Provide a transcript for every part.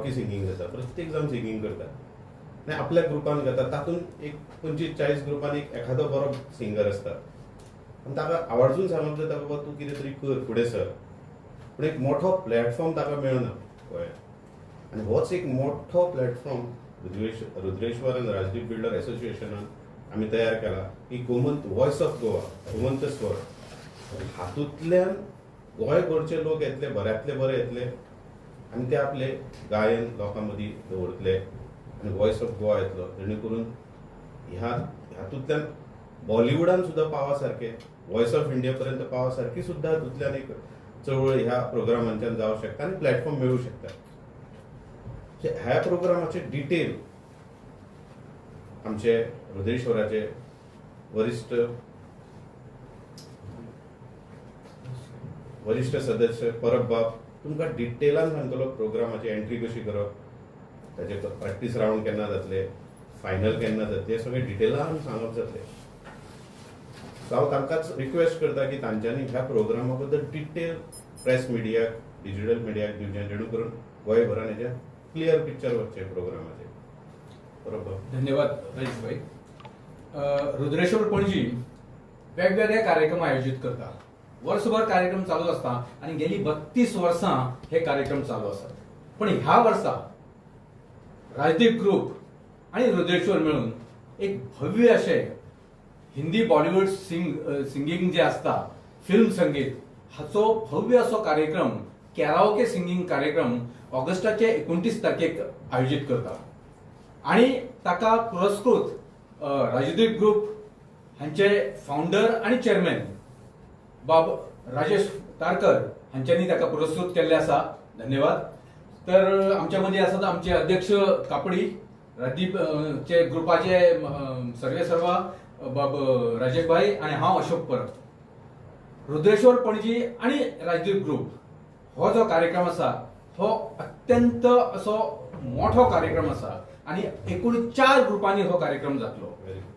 कॅरॉकी singing जाता, प्रत्येक जाण सिंगींग करता आनी आपल्या ग्रुपान घेता. तातूंत एक 25-40 ग्रुपान एक एखादो बरो सिंगर आसता आनी ताका आवाजून सांगप जाता बाबा तूं कितें तरी कर, फुडें सर. पूण एक मोठो प्लॅटफॉर्म ताका मेळना गोंयांत. आनी होच एक मोठो प्लॅटफॉर्म रुद्रेश्वर आनी राजदीप बिल्डर एसोसिएशनान आमी तयार केला, की गोमंत व्हॉयस ऑफ गोवा, गोमंत स्वर. हातूंतल्यान गोंयभरचे लोक येतले, बऱ्यांतले बरे येतले आनी ते आपले गायन लोकां मदीं दवरतले आनी व्हॉयस ऑफ गोवा येतलो. जेणे करून हातूंतल्यान बॉलिवूडान सुद्दां पावा सारके, व्हॉयस ऑफ इंडिया पर्यंत पावा सारकी सुद्दां हातूंतल्यान एक चळवळ ह्या प्रोग्रामांच्यान जावंक शकता आनी प्लॅटफॉर्म मेळूंक शकता. ह्या प्रोग्रामाचे डिटेल आमचे रुद्रेश्वराचे वरिष्ठ सदस्य परब बाब तुमकां डिटेलान सांगतलो प्रोग्रामाची एंट्री कशी करप, ताचे प्रॅक्टीस रावंड केन्ना जातले, फायनल केन्ना जातले, सगळे डिटेलान सांगप जातले. सो हांव तांकांच रिक्वेस्ट करता की तांच्यांनी ह्या प्रोग्रामा बद्दल डिटेल प्रेस मिडियाक, डिजिटल मिडियाक दिवचें, जेणे करून गोंयभरान हेजे क्लियर पिक्चर वचचें प्रोग्रामाचें. बरोबर. धन्यवाद रईस भाई. रुद्रेश्वर पणजी वेगवेगळे कार्यक्रम आयोजित करता. वर्षभर कार्यक्रम चालू असता आणि गेली 32 वर्सां हे कार्यक्रम चालू असतात. पण ह्या वर्सा राजदीप ग्रुप आणि रुद्रेश्वर मिळून एक भव्य असे हिंदी बॉलिवूड सिंगिंग जे असता, फिल्म संगीत हाचो भव्य असो कार्यक्रम, कॅराओके सिंगिंग कार्यक्रम ऑगस्टाचे 29 तारखेक आयोजित करता. आणि ताका पुरस्कृत राजदीप ग्रुप हांचे फाउंडर आणि चेअरमॅन बाब राजेश तारकर हांच्यांनी ताका पुरस्कृत केल्ले आसा. धन्यवाद. तर आमच्या मध्ये आसात आमचे अध्यक्ष कापडी, राजदीप चे ग्रुपाचे सर्वेसर्वा बाब राजेश भाई आणि हांव अशोक परब. रुद्रेश्वर पणजी आणि राजदीप ग्रुप हो जो कार्यक्रम आसा हो अत्यंत असो मोठो कार्यक्रम आसा आणि एकूण 4 ग्रुपांनी हो कार्यक्रम जातलो.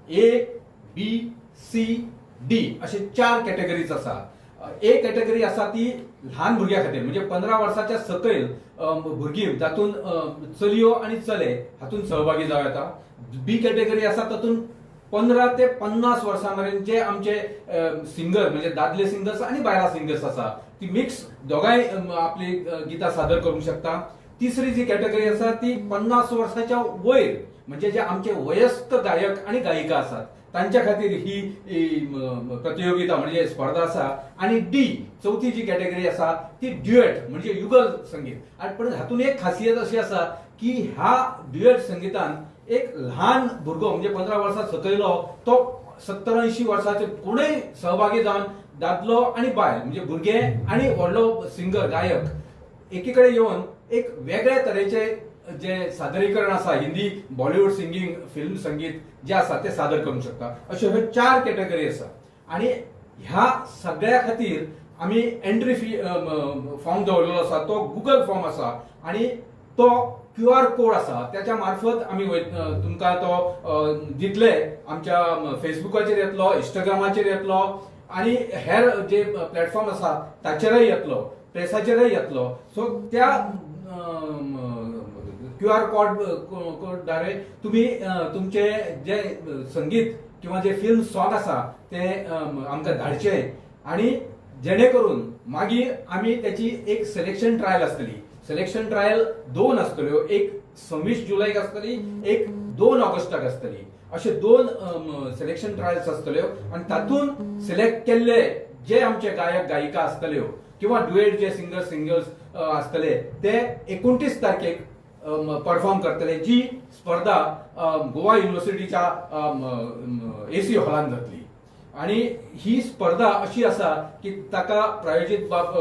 A, B, C, D असे 4 कॅटेगरीज आसा. ए कॅटेगरी आसा ती ल्हान भुरग्यां खातीर, म्हणजे 15 वर्साच्या सकयल भुरगीं जातून चलयो आणि चले हातून सहभागी जावं येता. बी कॅटेगरी आसा तातून 15 ते 50 वर्सां मेरेनचे आमचे सिंगर, म्हणजे दादले सिंगर्स आणि बायला सिंगर्स आसा, ती मिक्स दोगांय आपली गितां सादर करूंक शकता. तिसरी जी कॅटेगरी आसा ती 50 वर्साच्या वयर, म्हणजे जे आमचे वयस्क गायक आणि गायिका आसात तांच्या खातीर ही प्रतियोगिता म्हणजे स्पर्धा आसा. आणि डी चौथी जी कॅटेगरी आसा ती ड्युएट म्हणजे युगल संगीत. पण हातून एक खासियत अशी आसा की ह्या ड्युएट संगीतान एक ल्हान भुरगो म्हणजे 15 वर्सां सकयलो तो 70-80 वर्सांचे कोणूय सहभागी जावन दादलो आणि बायल म्हणजे भुरगे आणि व्हडलो सिंगर गायक एकीकडे येवन एक वेगळ्या तरेचे जे सादरीकरण आसा, हिंदी बॉलिवूड सिंगिंग, फिल्म संगीत जे आसा ते सादर करूंक शकता. अश्यो ह्यो 4 कॅटेगरी आसा. आणि ह्या सगळ्या खातीर आमी एंट्री फी फॉर्म दवरलेलो आसा. तो गुगल फॉर्म आसा आणि तो QR कोड आसा, त्याच्या मार्फत आमी तुमकां तो दितले. आमच्या फेसबुकाचेर येतलो, इंस्टाग्रामाचेर येतलो आणि हेर जे प्लॅटफॉर्म आसा ताचेरय येतलो, प्रेसाचेरय येतलो. सो त्या QR कोड द्वारे तुम्ही तुमचे जे संगीत किंवा जे फिल्म सॉंग आसा ते आमकां धाडचे आणि जेणे करून मागीर आमी त्याची एक सिलेक्शन ट्रायल आसतली. सिलेक्शन ट्रायल 2 आसतल्यो, एक 26 जुलैक आसतली, एक 2 ऑगस्टाक आसतली. अशे 2 सिलेक्शन ट्रायल्स आसतल्यो आणि तातून सिलेक्ट केल्ले जे आमचे गायक गायिका आसतल्यो किंवा डुएट जे सिंगर्स आसतले ते 29 तारखेक परफॉर्म करतले. जी स्पर्धा गोवा युनिव्हर्सिटीच्या AC हॉलान जातली. आणि ही स्पर्धा अशी आसा की ताका प्रायोजित बाब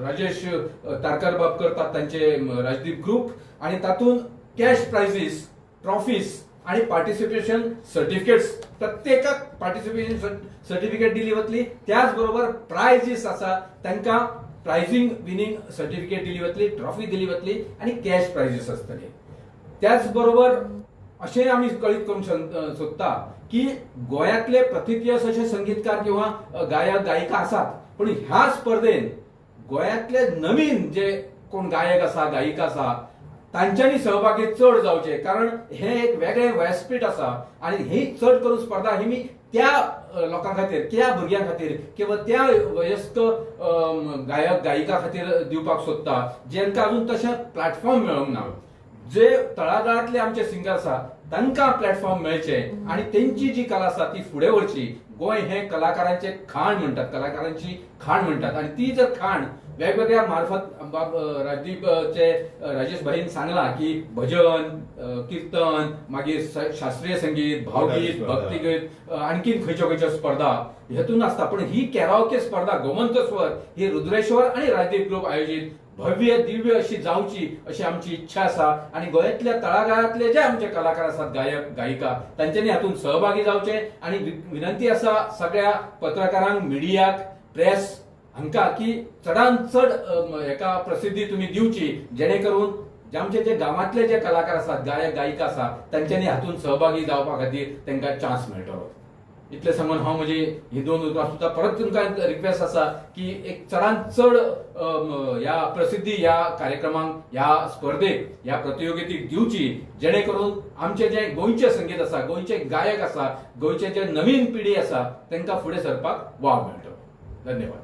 राजेश तारकर बाब करतात तांचे राजदीप ग्रुप. आणि तातून कॅश प्राइजीस, ट्रॉफीज आणि पार्टिसिपेशन सर्टिफिकेट्स, प्रत्येकाक पार्टिसिपेशन सर्टिफिकेट दिली वतली. त्याचबरोबर प्राइजीस आसा तांकां प्राइजिंग विनिंग सर्टिफिकेट दिली वतली, ट्रॉफी दिली वतली आणि कॅश प्राइजीस आसतले. त्याचबरोबर अशें आमी कळीत करूंक सोदता की गोंयांतले प्रतिथयश असे संगीतकार किंवा गायक गायिका आसात, पण ह्या स्पर्धेन गोंयांतले नवीन जे कोण गायक आसा गायिका आसा तांच्यांनी सहभागी चड जावचे, कारण हे एक वेगळे व्यासपीठ आसा आणि ही चड करून स्पर्धा ही मी त्या लोकां खातीर, त्या भुरग्यां खातीर किंवा त्या वयस्क गायक गायिका खातीर दिवपाक सोदता जेंका अजून तशें प्लॅटफॉर्म मेळूंक ना. जे तळागाळांतले आमचे सिंगर आसा तांकां प्लॅटफॉर्म मेळचे आणि तेंची जी कला आसा ती फुडें व्हरची. गोंय हे कलाकारांचे खाण म्हणटात, कलाकारांची खाण म्हणटात आणि ती जर खाण वेगवेगळ्या मार्फत राजदीपचे राजेश भाईन सांगला की भजन, कीर्तन, मागीर शास्त्रीय संगीत, भावगीत, भक्तिगीत, आणखीन खंयच्यो खंयच्यो स्पर्धा हेतून आसता. पण ही कॅराओके स्पर्धा गोमंत स्वर ही रुद्रेश्वर आणि राजदीप ग्रुप आयोजित भव्य दिव्य अशी जावची अशी आमची इच्छा आसा आणि गोंयांतल्या तळागाळांतले जे आमचे कलाकार आसात, गायक गायिका, तांच्यांनी हातून सहभागी जावचे. आणि विनंती आसा सगळ्या पत्रकारांक, मिडियाक, प्रेस हांकां की चडांत चड हेका प्रसिद्धी तुमी दिवची, जेणे करून आमचे जे गांवांतले जे कलाकार आसात, गायक गायिका आसात, तांच्यांनी हातून सहभागी जावपा खातीर तांकां चान्स मेळटलो. इतले सांगून हांव म्हजी ही 2 उतरां सुद्दां परत तुमकां रिक्वेस्ट आसा की एक चडांत चड ह्या प्रसिद्धी ह्या कार्यक्रमांक, ह्या स्पर्धेक, ह्या प्रतियोगितेक दिवची, जेणे करून आमचे जे गोंयचे संगीत आसा, गोंयचे गायक आसा, गोंयचे जे नवीन पिढी आसा तांकां फुडें सरपाक वाव मेळटलो. धन्यवाद.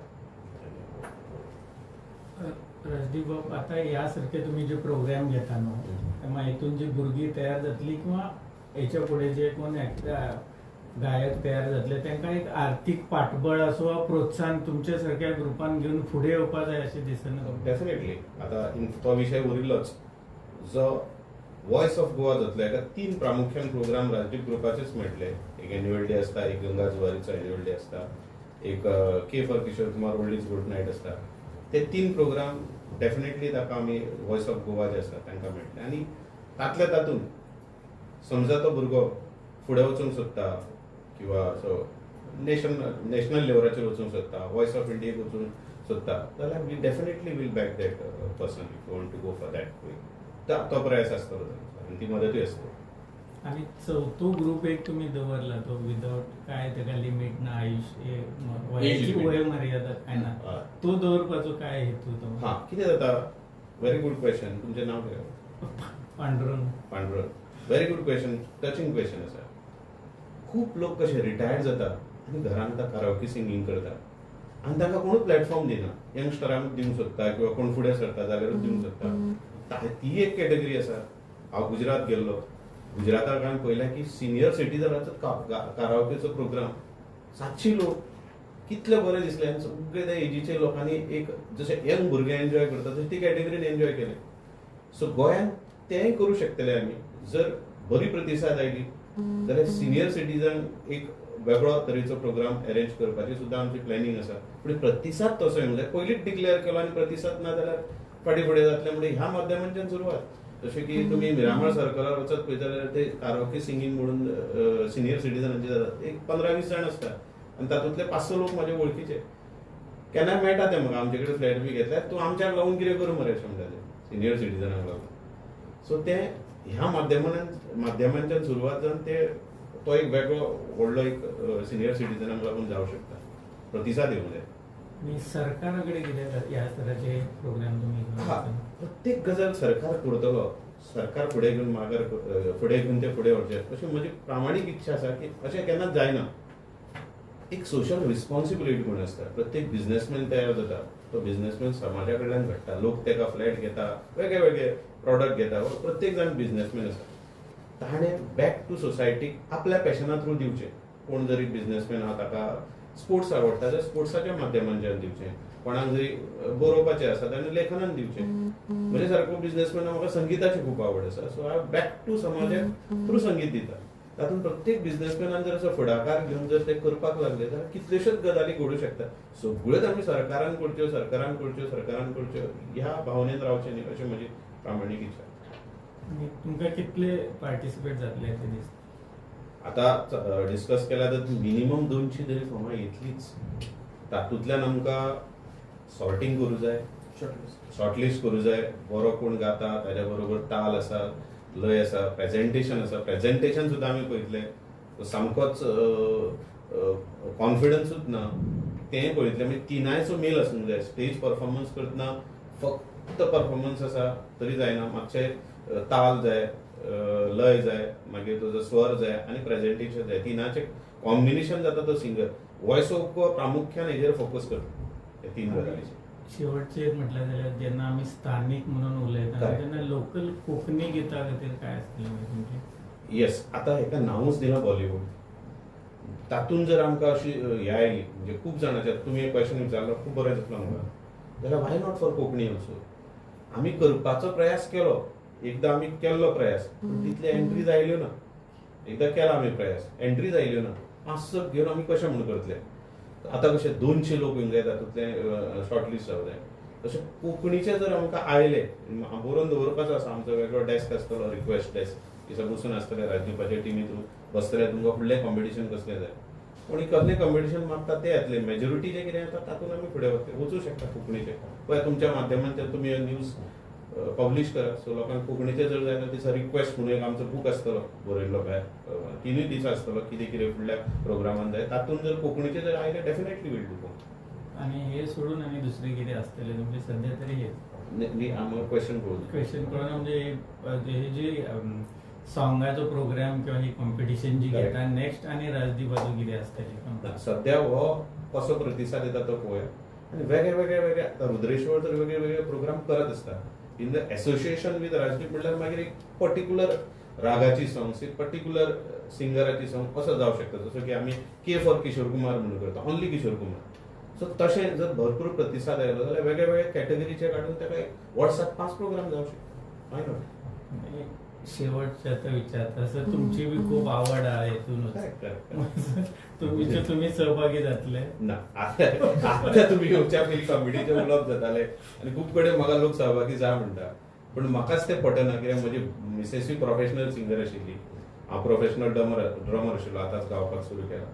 राजदीप बाब, आता यासारखे तुम्ही जे प्रोग्राम घेता न्हू, तेव्हा हितून जी भुरगीं तयार जातली किंवा हेच्या फुडें जे कोण गायक तयार जातले तांकां एक आर्थीक पाठबळ असो प्रोत्साहन तुमच्या सारख्या ग्रुपान घेऊन फुडें येवपा जाय अशें दिसना? डेफिनेटली. आता तो विषय उरिल्लोच जो वॉयस ऑफ गोवा जातलो, हेका 3 प्रामुख्यान प्रोग्राम राजदीप ग्रुपाचेच मेळटले. एक एन्युअल डे आसता, एक गंगा जुवारीचो एन्युअल डे आसता, एक K for Kishore Kumar old is good night आसता. ते 3 प्रोग्राम डेफिनेटली ताका आमी वॉयस ऑफ गोवा जे आसा तांकां मेळटले. आनी तातल्या तातूंत समजा तो भुरगो फुडें वचूंक सोदता किंवा नॅशनल लेवलाचेर वचूंक सोदता, वॉयस ऑफ इंडियेक वचूंक सोदता, जाल्यार we definitely will back that person if you want to go for that way. तो प्रयास आसतलो आनी ती मदतूय आसतली. आणि चौथो ग्रुप एक तुम्ही दवरला तो विदाउट काय ताका लिमिट ना, वयाची वय मर्यादा काय ना, तो दवरपाचो काय हेतू तो? हां, कितें जाता, व्हेरी गुड क्वेश्चन. तुमचें नांव कितें? Pandurang. Pandurang. Very good question, touching question आसा. खूप लोक कशे रिटायर्ड जाता आनी घरांत आतां काराओके सिंगींग करता आनी तांकां कोणूच प्लॅटफॉर्म दिना. यंगस्टरांक दिवंक सोदता किंवा कोण फुडें सरता जाल्यारूच दिवंक सोदता. ती एक कॅटेगरी आसा. हांव गुजरात गेल्लो. गुजराताक हांवें पळयलें की सिनियर सिटीजनाचो काराओकेचो प्रोग्राम 700 लोक. कितले बरें दिसलें. आनी सगळे त्या एजीचे लोकांनी एक जशे यंग भुरगे एन्जॉय करता तशें ती कॅटेगरीन एन्जॉय केलें. सो गोंयांत तेंय करूं शकतले आमी जर बरी प्रतिसाद आयली जाल्यार सिनियर सिटीजन एक वेगळो तरेचो प्रोग्राम अरेंज करपाची सुद्दां आमची प्लॅनिंग आसा. पूण प्रतिसाद तसो येवंक जाय. पयलींच डिक्लेअर केलो आनी प्रतिसाद ना जाल्यार फाटीं फुडें जातलें. म्हणजे ह्या माध्यमांच्यान सुरवात. जशें की तुमी मिरामार सर्कलार वचत पळयता जाल्यार ते काराओके सिंगींग म्हणून सिनियर सिटीजनांचे जातात. एक 15-20 जाण आसता आनी तातूंतले 5-6 लोक म्हाजे वळखीचे. केन्नाय मेळटा ते म्हाका, आमचे कडेन फ्लॅट बी घेतल्यार तूं आमच्याक लागून कितें करूं मरे अशें म्हणटा ते सिनियर सिटीजनाक लागून. सो ते ह्या माध्यमांच्यान सुरवात जावन तो एक वेगळो व्हडलो एक सिनियर सिटीजनाक लागून जावं शकता. प्रतिसाद येवंक जाय. आणि सरकारा कडेन कितें ह्या तराचे प्रोग्राम तुम्ही प्रत्येक गजाल सरकार करतलो. सरकार फुडें घेवन माघार फुडें घेवन ते फुडें व्हरचे अशी म्हजी प्रामाणीक इच्छा आसा की अशें केन्नाच जायना. एक सोशल रिस्पॉन्सिबिलिटी म्हणून आसता. प्रत्येक बिझनेसमॅन तयार जाता, तो बिझनेसमॅन समाजा कडल्यान घडटा. लोक तेका फ्लॅट घेता, वेगळे वेगळे प्रॉडक्ट घेता. प्रत्येक जाण बिझनेसमॅन आसा. ताणें बॅक टू सोसायटीक आपल्या पॅशना थ्रू दिवचें. कोण जरी बिझनेसमॅन आहा ताका स्पोर्ट्स आवडटा जाल्यार स्पोर्ट्साच्या माध्यमांच्यान दिवचें. कोणाक जरी बरोवपाचें आसा ताणें लेखनान दिवचें. म्हजे सारको बिझनेसमॅन म्हाका संगीताची खूब आवड आसा. सो हांव बॅक टू समाजाक थ्रू संगीत दिता. तातूंत प्रत्येक बिझनेसमॅनान जर असो फुडाकार घेवन जर ते करपाक लागले जाल्यार कितल्योश्योच गजाली घडूंक शकता. सगळ्योच आमी सरकारान करच्यो ह्या भावनेन रावचें न्ही अशी म्हजी प्रामाणीक इच्छा. तुमकां कितले पार्टिसिपेट जातले ते दीस? आता डिस्कस केला तर मिनिमम 200 तरी फॉर्मां येतलीच. तातूंतल्यान आमकां सॉर्टिंग करूं जाय, शॉर्टलिस्ट करूं जाय. बरो कोण गाता, ताच्या बरोबर ताल आसा, लय आसा, प्रेझेंटेशन आसा. प्रेझेंटेशन सुद्दां आमी पळयतले. सामकोच कॉन्फिडन्सूच ना तेंय पळयतलें. म्हणजे तिनायचो मेल आसूंक जाय. स्टेज परफॉर्मन्स करतना फक्त परफॉर्मन्स आसा तरी जायना, मागचे ताल जाय, लय जाय, मागीर तुजो स्वर जाय आनी प्रेझेंटेशन जाय, तिनाचे कॉम्बिनेशन जाता तो सिंगर. व्हॉइस ओव्हर प्रामुख्यान हेजेर फोकस करता, हे 3 गजालीचेर. शेवटचे एक म्हटलं जाल्यार जेन्ना आमी स्थानिक म्हणून उलयता Correct. तेन्ना लोकल कोंकणी गितां खातीर काय आसतलें तुमचें? येस, आता हेका नांवूच दिलां बॉलिवूड. तातूंत जर आमकां अशी हे आयली, म्हणजे खूब जाणांचे तुमी एक क्वेश्चन विचारलो, खूब बरें दिसलो म्हाका, जाल्यार why not for Konkani also. आमी करपाचो प्रयास केलो, एकदां आमी केल्लो प्रयास, पूण तितले एंट्रीज आयल्यो ना. एकदां केला आमी प्रयास, एंट्रीज आयल्यो ना. 5 घेवन आमी कशें म्हणून करतले? आतां कशें 200 लोक येवंक जाय, तातूंतले शॉर्टलिस्ट जावंक जाय. तशें कोंकणीचे जर आमकां आयले, बरोवन दवरपाचो आसा आमचो वेगळो डेस्क आसतलो, रिक्वेस्ट डेस्क, दिसा बसून आसतले राजदीपाचे टिमी थ्रू बसतले, तुमकां फुडलें कॉम्पिटिशन कसलें जाय. कोणी कसलें कॉम्पिटिशन मागता ते येतले. मेजॉरिटी जें कितें येता तातूंत आमी फुडें वचूंक शकता कोंकणीचे. पळय तुमच्या माध्यमांतल्यान तुमी न्यूज पब्लीश करा, सो लोकांक कोंकणीचे जर जाय जाल्यार दिसा रिक्वेस्ट म्हणून एक आमचो बूक आसतलो बरयल्लो भायर, 3 दीस आसतलो, कितें कितें फुडल्या प्रोग्रामान जाय, तातूंत जर कोंकणीचे जर आयले डेफिनेटली वील डू. आनी हे सोडून आनी दुसरें कितें आसतलें तुमचें सध्या तरी हेच? आमकां क्वेश्चन पळोवन क्वेश्चन कळना म्हणजे हे जे सॉंगाचो प्रोग्राम किंवा ही कॉम्पिटिशन जी Correct. घेता नेक्स्ट आनी राजदीपाचो कितें आसतलें? सध्या हो कसो प्रतिसाद येता तो पळोवया. आनी वेगळे आतां रुद्रेश्वर तर वेगळे प्रोग्राम करत आसता. In the association with Rajdeep म्हणल्यार मागीर एक पर्टिक्युलर रागाची सॉंग्स, एक पर्टिक्युलर सिंगराची सॉंग असो जावं शकता. जसो की आमी के फॉर किशोर कुमार म्हणून करता, ओन्ली किशोर कुमार. सो तशें जर भरपूर प्रतिसाद आयलो जाल्यार वेगळे कॅटेगरीचे काडून ताका एक वर्साक 5 प्रोग्राम जावं शकता. Why not? शेवटचे आता विचारता सर, तुमची बी खूप आवड आहे हेतूनच तुम्ही सहभागी जातले ना? आता तुम्ही येवच्या पयलीं कॉमेडीचे उलोवप जाताले आनी खूब कडेन म्हाका लोक सहभागी जा म्हणटा, पण म्हाकाच ते पटना. कित्याक म्हजी मिसेसूय प्रोफेशनल सिंगर आशिल्ली, हांव प्रोफेशनल ड्रमर आशिल्लो, आतांच गावपाक सुरू केला.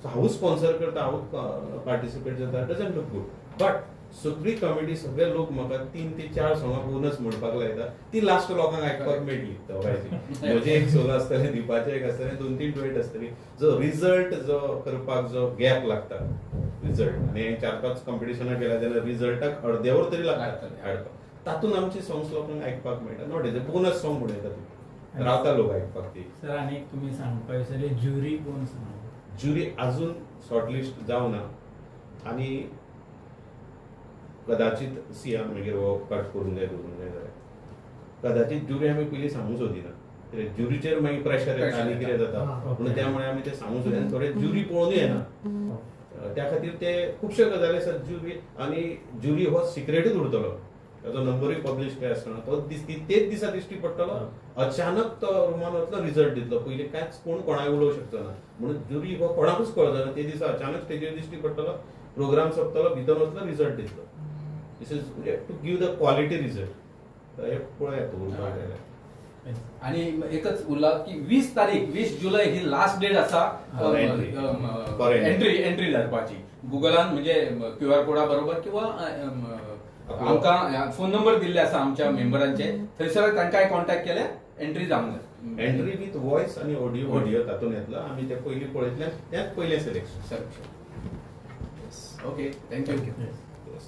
सो हांवूच स्पॉन्सर करता, हांवूच पार्टिसिपेट जाता, डजंट लूक गुड. बट सगळी कॉमेडी सगळे लोक म्हाका 3 ते 4 सॉंगां पळोवनच म्हणपाक लायता, ती लास्ट लोकांक आयकपाक मेळटली दोगांयची. म्हजे एक सोलो आसतलें, दिपाचें एक आसतलें, 2-3 डुएट आसतली. जो रिजल्ट जो करपाक जो गॅप लागता, रिजल्ट आनी 4-5 कॉम्पिटिशनां केल्या जाल्यार रिजल्टाक अर्दे वर तरी लागता हाडपाक, तातूंत आमची सॉंग्स लोकांक आयकपाक मेळटा. Not as a bonus song म्हणून येता ती, रावता लोक आयकपाक ती. सर आनी एक तुमी सांगपाक विसरले, ज्युरी कोण सांग? ज्युरी अजून शॉर्टलिस्ट जावना आनी कदाचित सीएम मागीर हो कट करून जाय दवरूंक जाय जाल्यार कदाचित ज्युरी आमी पयलीं सांगूंक सोदिना. कित्याक ज्युरीचेर मागीर प्रेशर येता आनी कितें जाता, म्हणून त्या मुळे आमी ते सांगूंक सोदिना. थोडे ज्युरी पळोवनूय येना, त्या खातीर ते खुबश्यो गजाली आसात ज्युरी. आनी ज्युरी हो सिक्रेटूच उरतलो, ताचो नंबरूय पब्लीश काय आसतना तो तेच दिसा दिश्टी पडटलो. अचानक तो रुमान वतलो, रिजल्ट दितलो, पयलीं कांयच कोण कोणाक उलोवंक शकचो ना. म्हणून ज्युरी हो कोणाकूच कळचो ना. ते दिसा अचानक स्टेजीर दिश्टी पडटलो, प्रोग्राम सोंपतलो, भितर वचलो, रिजल्ट दितलो. This is to give the quality result. हे पळया दवरपाक जाय. आणि एकच उरला की 20 जुलै ही लास्ट डेट आसा एंट्री धाडपाची. गुगलान म्हणजे QR कोडा बरोबर किंवा आमकां फोन नंबर दिल्ले आसा आमच्या मेंबरांचे, थंयसर तांकां कॉन्टॅक्ट केल्यार एंट्री जावंक जाय. एंट्री विथ वॉइस आनी ऑडियो तातूंत येतलो. आमी ते पयलीं पळयतले, तेंच पयलें सिलेक्शन. Okay, thank you. Yes.